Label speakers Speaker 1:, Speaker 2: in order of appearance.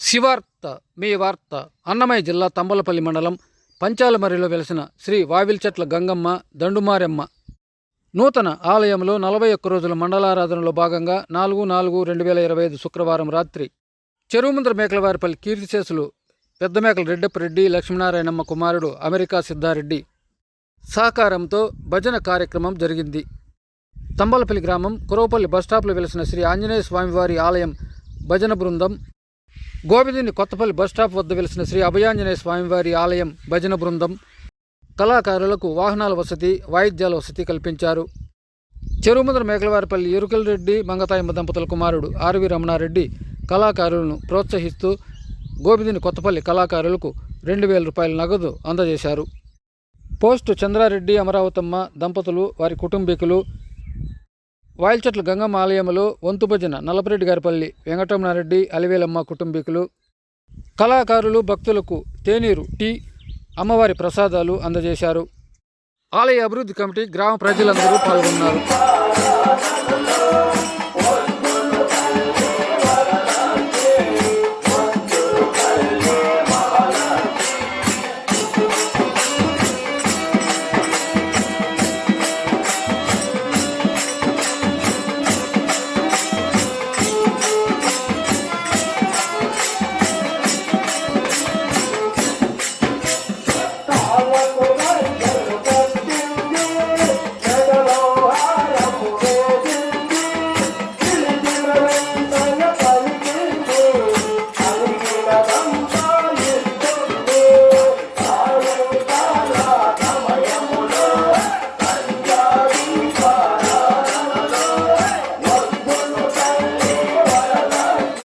Speaker 1: శివార్త మీ వార్త. అన్నమయ్య జిల్లా తంబలపల్లి మండలం పంచాలమర్రిలో వెలిసిన శ్రీ వావిల్చెట్ల గంగమ్మ దండుమారెమ్మ నూతన ఆలయంలో 41 రోజుల మండలారాధనలో భాగంగా 4/4/2025 శుక్రవారం రాత్రి చెరువుముంద్ర మేకలవారిపల్లి కీర్తిశేషులు పెద్దమేకల రెడ్డప్పరెడ్డి లక్ష్మీనారాయణమ్మ కుమారుడు అమెరికా సిద్ధారెడ్డి సహకారంతో భజన కార్యక్రమం జరిగింది. తంబలపల్లి గ్రామం కురవపల్లి బస్టాప్లో వెలిసిన శ్రీ ఆంజనేయ స్వామివారి ఆలయం భజన బృందం, గోవిందుని కొత్తపల్లి బస్టాప్ వద్ద వెలిసిన శ్రీ అభయాంజనేయ స్వామివారి ఆలయం భజన బృందం కళాకారులకు వాహనాల వసతి, వాయిద్యాల వసతి కల్పించారు. చెరువుముంద్ర మేకలవారిపల్లి ఎరుకలరెడ్డి మంగతాయమ్మ దంపతుల కుమారుడు ఆర్వి రమణారెడ్డి కళాకారులను ప్రోత్సహిస్తూ గోవిందుని కొత్తపల్లి కళాకారులకు 2,000 రూపాయల నగదు అందజేశారు. పోస్టు చంద్రారెడ్డి అమరావతమ్మ దంపతులు, వారి కుటుంబీకులు వాయిల్చెట్ల గంగమ్మ ఆలయంలో వంతు భజన నల్లపరెడ్డి గారిపల్లి వెంకటరమణారెడ్డి, అలివేలమ్మ కుటుంబీకులు, కళాకారులు భక్తులకు తేనీరు, టీ, అమ్మవారి ప్రసాదాలు అందజేశారు. ఆలయ అభివృద్ధి కమిటీ, గ్రామ ప్రజలందరూ పాల్గొన్నారు.